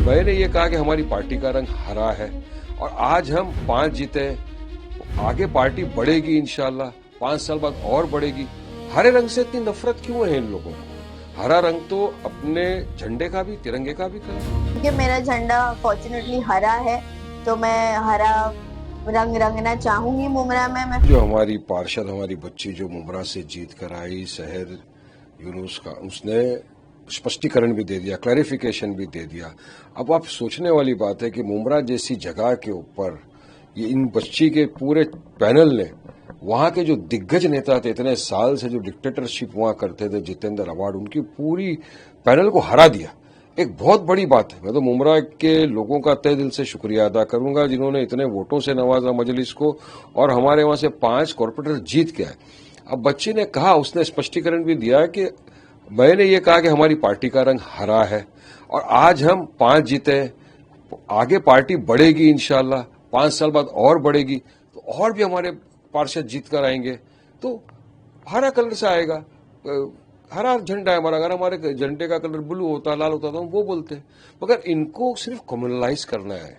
मैंने ये कहा कि हमारी पार्टी का रंग हरा है और आज हम 5 जीते हैं, आगे पार्टी बढ़ेगी इंशाल्लाह, 5 साल बाद और बढ़ेगी। हरे रंग से इतनी नफरत क्यों है इन लोगों को? हरा रंग तो अपने झंडे का भी, तिरंगे का भी कलर है। क्योंकि मेरा झंडा फॉर्चुनेटली हरा है, तो मैं हरा रंग रंगना चाहूंगी मुमरा में। मैं जो हमारी पार्षद, हमारी बच्ची जो मुमरा से जीत कर आई, शहर यूनुस का, उसने स्पष्टीकरण भी दे दिया, क्लैरिफिकेशन भी दे दिया। अब आप सोचने वाली बात है कि मुमरा जैसी जगह के ऊपर ये इन बच्ची के पूरे पैनल ने, वहां के जो दिग्गज नेता थे, इतने साल से जो डिक्टेटरशिप वहां करते थे, जितेंद्र अवार्ड, उनकी पूरी पैनल को हरा दिया। एक बहुत बड़ी बात है। मैं तो मुमरा के लोगों का तहे दिल से शुक्रिया अदा करूंगा जिन्होंने इतने वोटों से नवाजा मजलिस को, और हमारे वहां से 5 कॉर्पोरेटर जीत के आए। अब बच्ची ने कहा, उसने स्पष्टीकरण भी दिया कि मैंने ये कहा कि हमारी पार्टी का रंग हरा है और आज हम 5 जीते हैं, आगे पार्टी बढ़ेगी इंशाल्लाह, 5 साल बाद और बढ़ेगी, तो और भी हमारे पार्षद जीत कर आएंगे, तो हरा कलर से आएगा। हरा झंडा है हमारा। अगर हमारे झंडे का कलर ब्लू होता, लाल होता, तो हम वो बोलते हैं। मगर इनको सिर्फ कम्युनलाइज करना है,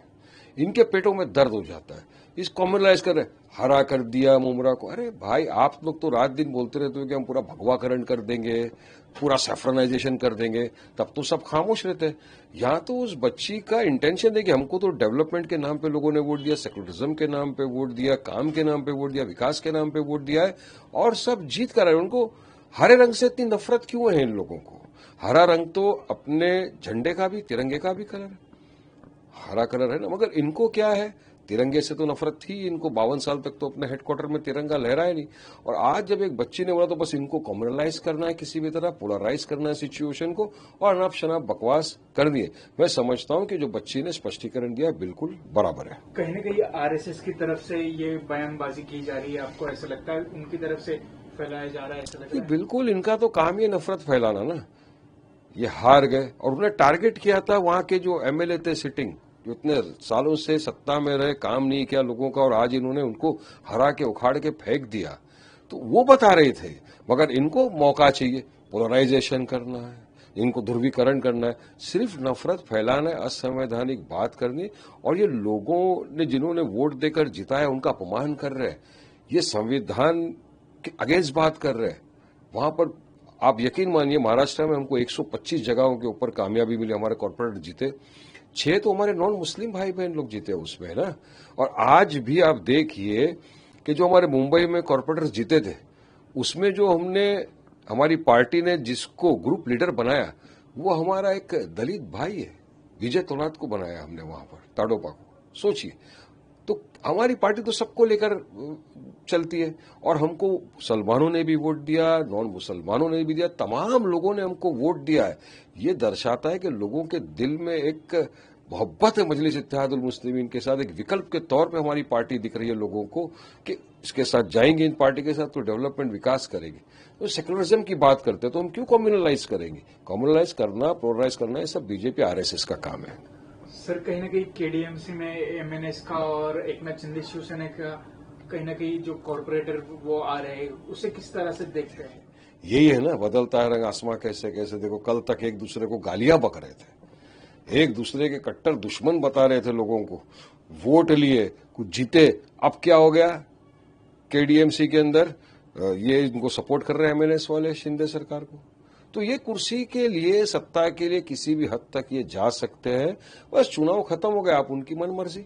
इनके पेटों में दर्द हो जाता है। इस कॉमनलाइज कर रहे, हरा कर दिया मुमरा को। अरे भाई, आप लोग तो रात दिन बोलते रहते हो कि हम पूरा भगवाकरण कर देंगे, पूरा सैफ्रनाइजेशन कर देंगे, तब तो सब खामोश रहते हैं। यहाँ तो उस बच्ची का इंटेंशन है कि हमको तो डेवलपमेंट के नाम पे लोगों ने वोट दिया, सेकुलरिज्म के नाम पे वोट दिया, काम के नाम पे वोट दिया, विकास के नाम पे वोट दिया है, और सब जीत कर आए। उनको हरे रंग से इतनी नफरत क्यों है इन लोगों को? हरा रंग तो अपने झंडे का भी, तिरंगे का भी कलर है, हरा कलर है ना। मगर इनको क्या है, तिरंगे से तो नफरत थी इनको। 52 साल तक तो अपने हेडक्वार्टर में तिरंगा लहराया नहीं, और आज जब एक बच्ची ने बोला तो बस इनको कॉमनलाइज करना है, किसी भी तरह पोलराइज करना है सिचुएशन को, और अनाप शनाप बकवास कर दिए। मैं समझता हूं कि जो बच्ची ने स्पष्टीकरण दिया बिल्कुल बराबर है। कहीं न कहीं आरएसएस की तरफ से ये बयानबाजी की जा रही है, आपको ऐसा लगता है उनकी तरफ से फैलाया जा रहा है, ऐसा लगता है? बिल्कुल, इनका तो काम ही नफरत फैलाना ना। ये हार गए और उन्हें टारगेट किया था वहां के जो एमएलए थे सिटिंग, जो इतने सालों से सत्ता में रहे, काम नहीं किया लोगों का, और आज इन्होंने उनको हरा के उखाड़ के फेंक दिया। तो वो बता रहे थे, मगर इनको मौका चाहिए, पोलराइजेशन करना है, इनको ध्रुवीकरण करना है, सिर्फ नफरत फैलाना है, असंवैधानिक बात करनी। और ये लोगों ने जिन्होंने वोट देकर जिताया उनका अपमान कर रहे हैं, ये संविधान के अगेंस्ट बात कर रहे हैं। वहां पर आप यकीन मानिए, महाराष्ट्र में हमको 125 जगहों के ऊपर कामयाबी मिली, हमारे कॉर्पोरेट जीते, 6 तो हमारे नॉन मुस्लिम भाई बहन लोग जीते उसमें ना। और आज भी आप देखिए कि जो हमारे मुंबई में कॉर्पोरेटर्स जीते थे, उसमें जो हमारी पार्टी ने जिसको ग्रुप लीडर बनाया, वो हमारा एक दलित भाई है, विजय तोनात को बनाया हमने वहां पर, ताडोपा को। सोचिए, तो हमारी पार्टी तो सबको लेकर चलती है, और हमको मुसलमानों ने भी वोट दिया, नॉन मुसलमानों ने भी दिया, तमाम लोगों ने हमको वोट दिया है। ये दर्शाता है कि लोगों के दिल में एक मोहब्बत है मजलिस इत्तेहादुल मुस्लिमीन के साथ। एक विकल्प के तौर पे हमारी पार्टी दिख रही है लोगों को कि इसके साथ जाएंगे, इन पार्टी के साथ तो डेवलपमेंट, विकास करेगी। तो सेकुलरिज्म की बात करते हैं तो हम क्यों कम्युनलाइज करेंगे? कम्युनलाइज करना, पोलराइज करना, ये सब बीजेपी आरएसएस का काम है। सर, कहीं न कहीं केडीएमसी में एमएनएस का और एकनाथ शिंदे शिवसेना का कहीं न कहीं जो कॉर्पोरेटर वो आ रहे हैं, उसे किस तरह से देखते हैं? यही है ना, बदलता है रंग आसमां कैसे कैसे। देखो, कल तक एक दूसरे को गालियां बक रहे थे, एक दूसरे के कट्टर दुश्मन बता रहे थे लोगों को, वोट लिए, कुछ जीते, अब क्या हो गया? केडीएमसी के अंदर ये इनको सपोर्ट कर रहे हैं एमएनएस वाले शिंदे सरकार को। तो ये कुर्सी के लिए, सत्ता के लिए किसी भी हद तक ये जा सकते हैं। बस चुनाव खत्म हो गया, आप उनकी मनमर्जी,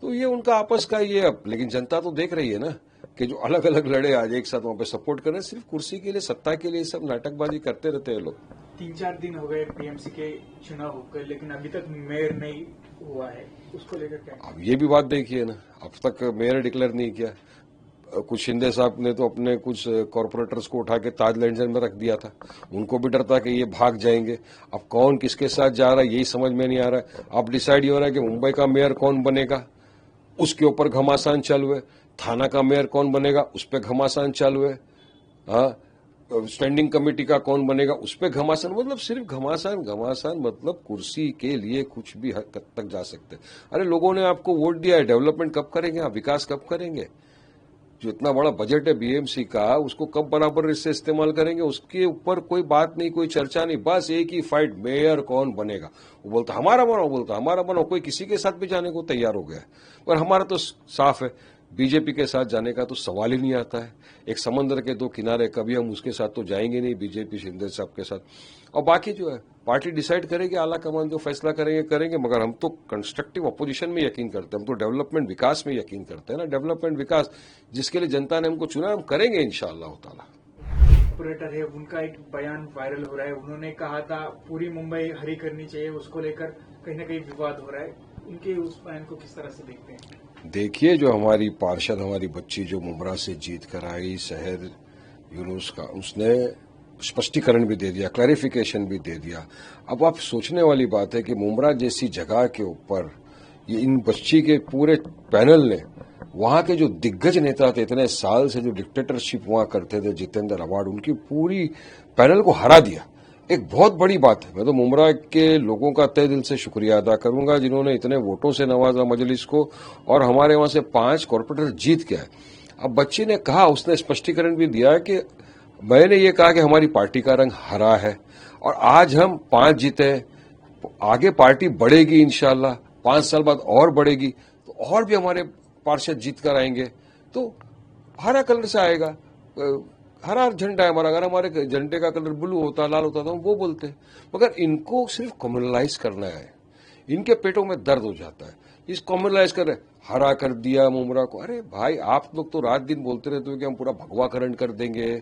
तो ये उनका आपस का ये। अब लेकिन जनता तो देख रही है ना कि जो अलग अलग लड़े आज एक साथ वहां पे सपोर्ट कर रहे हैं, सिर्फ कुर्सी के लिए, सत्ता के लिए सब नाटकबाजी करते रहते हैं लोग। 3-4 दिन हो गए पीएमसी के चुनाव होकर, लेकिन अभी तक मेयर नहीं हुआ है, उसको लेकर क्या? अब ये भी बात देखिए ना, अब तक मेयर डिक्लेयर नहीं किया। कुछ शिंदे साहब ने तो अपने कुछ कॉर्पोरेटर्स को उठा के ताज लैंडर में रख दिया था, उनको भी डर था कि ये भाग जाएंगे। अब कौन किसके साथ जा रहा है यही समझ में नहीं आ रहा है। अब डिसाइड ये हो रहा है कि मुंबई का मेयर कौन बनेगा, उसके ऊपर घमासान चालू है। थाना का मेयर कौन बनेगा, उस पर घमासान चालू है। हाँ, स्टैंडिंग कमेटी का कौन बनेगा, उस पर घमासान। मतलब सिर्फ घमासान घमासान, मतलब कुर्सी के लिए कुछ भी हद तक जा सकते हैं। अरे लोगों ने आपको वोट दिया है, डेवलपमेंट कब करेंगे आप, विकास कब करेंगे? जो इतना बड़ा बजट है बीएमसी का, उसको कब बराबर से इस्तेमाल करेंगे, उसके ऊपर कोई बात नहीं, कोई चर्चा नहीं, बस एक ही फाइट, मेयर कौन बनेगा। वो बोलता हमारा बनाओ, बोलता हमारा बनाओ, कोई किसी के साथ भी जाने को तैयार हो गया है। पर हमारा तो साफ है, बीजेपी के साथ जाने का तो सवाल ही नहीं आता है। एक समंदर के दो किनारे, कभी हम उसके साथ तो जाएंगे नहीं, बीजेपी शिंदे साहब के साथ। और बाकी जो है पार्टी डिसाइड करेगी, आला कमान जो फैसला करेंगे, मगर हम तो कंस्ट्रक्टिव अपोजिशन में यकीन करते हैं, हम तो डेवलपमेंट विकास में यकीन करते हैं ना। डेवलपमेंट विकास जिसके लिए जनता ने हमको चुना, हम करेंगे इंशाअल्लाह ताला। ऑपरेटर है, उनका एक बयान वायरल हो रहा है। उन्होंने कहा था पूरी मुंबई हरी करनी चाहिए, उसको लेकर कहीं ना कहीं विवाद हो रहा है। उनके उस बयान को किस तरह से देखते हैं? देखिए, जो हमारी पार्षद, हमारी बच्ची जो मुमरा से जीत कर आई, शहर यूनुस का, उसने स्पष्टीकरण भी दे दिया, क्लैरिफिकेशन भी दे दिया। अब आप सोचने वाली बात है कि मुमरा जैसी जगह के ऊपर ये इन बच्ची के पूरे पैनल ने, वहां के जो दिग्गज नेता थे, इतने साल से जो डिक्टेटरशिप वहां करते थे, जितेंद्र अवार्ड, उनकी पूरी पैनल को हरा दिया। एक बहुत बड़ी बात है। मैं तो मुमरा के लोगों का तहे दिल से शुक्रिया अदा करूंगा, जिन्होंने इतने वोटों से नवाजा मजलिस को, और हमारे वहां से 5 कॉर्पोरेटर जीत गए। अब बच्ची ने कहा, उसने स्पष्टीकरण भी दिया कि मैंने ये कहा कि हमारी पार्टी का रंग हरा है और आज हम 5 जीते, आगे पार्टी बढ़ेगी इंशाल्लाह, 5 साल बाद और बढ़ेगी, तो और भी हमारे पार्षद जीत कर आएंगे। तो हरा कलर से आएगा, हरा झंडा है हमारा। अगर हमारे झंडे का कलर ब्लू होता, लाल होता, तो हम वो बोलते। मगर इनको सिर्फ कम्युनलाइज करना है, इनके पेटों में दर्द हो जाता है। इस कम्युनलाइज कर हरा कर दिया मुमरा को। अरे भाई, आप लोग तो रात दिन बोलते रहते हो कि हम पूरा भगवाकरण कर देंगे,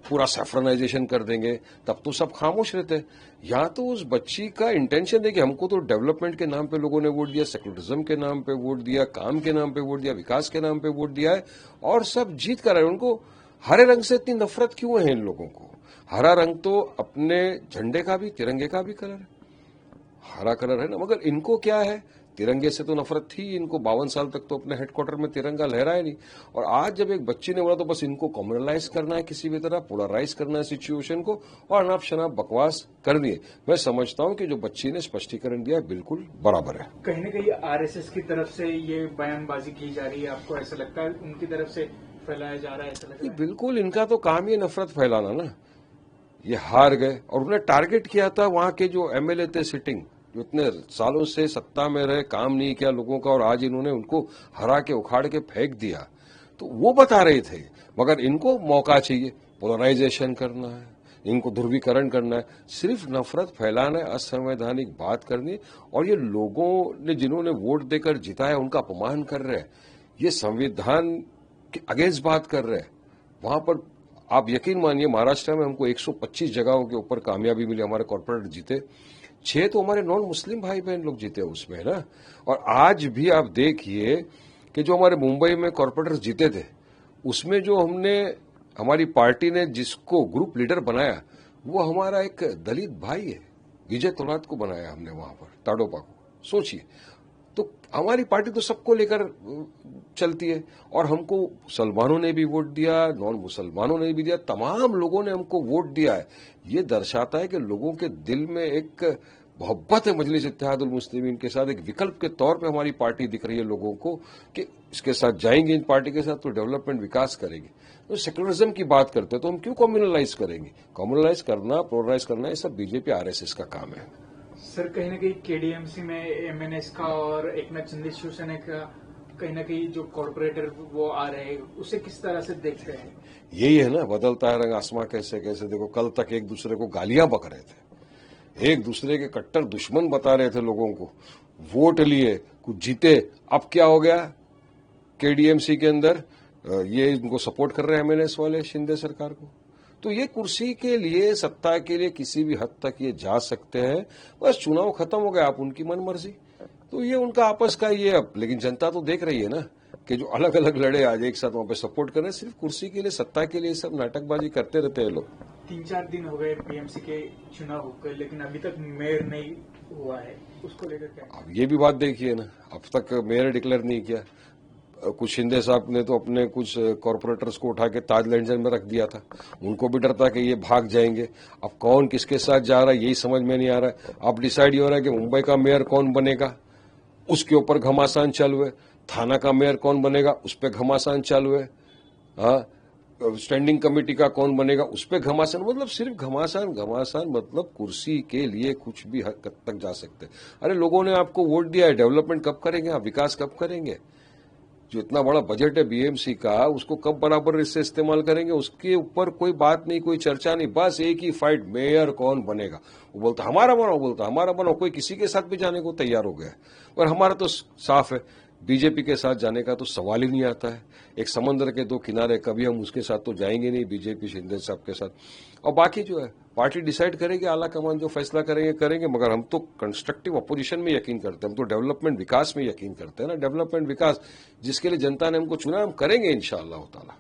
पूरा सैफ्रनाइजेशन कर देंगे, तब तो सब खामोश रहते। यहाँ तो उस बच्ची का इंटेंशन है कि हमको तो डेवलपमेंट के नाम पे लोगों ने वोट दिया, सेक्युलरिज्म के नाम पे वोट दिया, काम के नाम पे वोट दिया, विकास के नाम पे वोट दिया है, और सब जीत कर आए। उनको हरे रंग से इतनी नफरत क्यों है इन लोगों को? हरा रंग तो अपने झंडे का भी, तिरंगे का भी कलर है, हरा कलर है ना। मगर इनको क्या है, तिरंगे से तो नफरत थी इनको। 52 साल तक तो अपने हेडक्वार्टर में तिरंगा लहराया नहीं, और आज जब एक बच्ची ने बोला तो बस इनको कम्युनलाइज करना है, किसी भी तरह पोलराइज करना है सिचुएशन को, और अनाप शनाप बकवास करनी है। मैं समझता हूं कि जो बच्ची ने स्पष्टीकरण दिया बिल्कुल बराबर है। कहीं न कहीं आरएसएस की तरफ से ये बयानबाजी की जा रही है, आपको ऐसा लगता है उनकी तरफ से फैलाया जा रहा है, ऐसा लगता है? बिल्कुल, इनका तो काम ही नफरत फैलाना ना। ये हार गए, और उन्हें टारगेट किया था वहां के जो एमएलए थे सिटिंग, जो इतने सालों से सत्ता में रहे, काम नहीं किया लोगों का, और आज इन्होंने उनको हरा के उखाड़ के फेंक दिया। तो वो बता रहे थे, मगर इनको मौका चाहिए, पोलराइजेशन करना है, इनको ध्रुवीकरण करना है, सिर्फ नफरत फैलाना है, असंवैधानिक बात करनी है। और ये लोगों ने जिन्होंने वोट देकर जिताया उनका अपमान कर रहे हैं, ये संविधान के अगेंस्ट बात कर रहे हैं। वहां पर आप यकीन मानिए, महाराष्ट्र में हमको 125 जगहों के ऊपर कामयाबी मिली, हमारे कॉर्पोरेट जीते, 6 तो हमारे नॉन मुस्लिम भाई बहन लोग जीते उसमें ना। और आज भी आप देखिए कि जो हमारे मुंबई में कॉर्पोरेटर जीते थे, उसमें जो हमारी पार्टी ने जिसको ग्रुप लीडर बनाया, वो हमारा एक दलित भाई है, विजय तोलात को बनाया हमने वहां पर, ताडोपा को। सोचिए, तो हमारी पार्टी तो सबको लेकर चलती है, और हमको मुसलमानों ने भी वोट दिया, नॉन मुसलमानों ने भी दिया, तमाम लोगों ने हमको वोट दिया है। ये दर्शाता है कि लोगों के दिल में एक मोहब्बत है मजलिस इत्तेहादुल मुस्लिमीन के साथ। एक विकल्प के तौर पे हमारी पार्टी दिख रही है लोगों को कि इसके साथ जाएंगे, इन पार्टी के साथ तो डेवलपमेंट विकास करेंगे। तो सेक्युलरिज्म की बात करते हैं तो हम क्यों कम्युनलाइज करेंगे? कम्युनलाइज करना, पोलराइज करना, ये सब बीजेपी आरएसएस का काम है। सर, कहीं ना कहीं केडीएमसी में एमएनएस का और एकनाथ शिंदे शिवसेना का कहीं ना कहीं जो कॉर्पोरेटर वो आ रहे हैं, उसे किस तरह से देखते हैं? यही है ना, बदलता है रंग आसमां कैसे कैसे। देखो, कल तक एक दूसरे को गालियां बक रहे थे, एक दूसरे के कट्टर दुश्मन बता रहे थे लोगों को, वोट लिए, कुछ जीते, अब क्या हो गया केडीएमसी के अंदर? ये इनको सपोर्ट कर रहे हैं एमएनएस वाले शिंदे सरकार को। तो ये कुर्सी के लिए, सत्ता के लिए किसी भी हद तक ये जा सकते हैं। बस चुनाव खत्म हो गया, आप उनकी मन मर्जी, तो ये उनका आपस का ये। अब लेकिन जनता तो देख रही है ना कि जो अलग अलग लड़े आज एक साथ वहां पे सपोर्ट कर रहे हैं, सिर्फ कुर्सी के लिए, सत्ता के लिए सब नाटकबाजी करते रहते हैं लोग। 3-4 दिन हो गए बीएमसी के चुनाव होकर, लेकिन अभी तक मेयर नहीं हुआ है, उसको लेकर क्या? अब ये भी बात देखिए ना, अब तक मेयर डिक्लेयर नहीं किया। कुछ शिंदे साहब ने तो अपने कुछ कॉर्पोरेटर्स को उठा के ताज लैंडर में रख दिया था, उनको भी डर था कि ये भाग जाएंगे। अब कौन किसके साथ जा रहा है यही समझ में नहीं आ रहा है। अब डिसाइड ही हो रहा है कि मुंबई का मेयर कौन बनेगा, उसके ऊपर घमासान चालू है। थाना का मेयर कौन बनेगा, उस पर घमासान चालू है। हाँ, स्टैंडिंग कमेटी का कौन बनेगा उस पर घमासान, मतलब सिर्फ घमासान घमासान, मतलब कुर्सी के लिए कुछ भी हद तक जा सकते हैं। अरे लोगों ने आपको वोट दिया है, डेवलपमेंट कब करेंगे आप, विकास कब करेंगे? जो इतना बड़ा बजट है बीएमसी का, उसको कब बराबर इससे इस्तेमाल करेंगे? उसके ऊपर कोई बात नहीं, कोई चर्चा नहीं, बस एक ही फाइट, मेयर कौन बनेगा। वो बोलता हमारा बनाओ, बोलता हमारा बनाओ, कोई किसी के साथ भी जाने को तैयार हो गया है। और हमारा तो साफ है, बीजेपी के साथ जाने का तो सवाल ही नहीं आता है। एक समंदर के दो किनारे, कभी हम उसके साथ तो जाएंगे नहीं, बीजेपी शिंदे साहब के साथ। और बाकी जो है पार्टी डिसाइड करेगी, आला कमान जो फैसला करेंगे करेंगे, मगर हम तो कंस्ट्रक्टिव अपोजिशन में यकीन करते हैं, हम तो डेवलपमेंट विकास में यकीन करते हैं ना। डेवलपमेंट विकास जिसके लिए जनता ने हमको चुना, हम करेंगे इंशाअल्लाह ताला।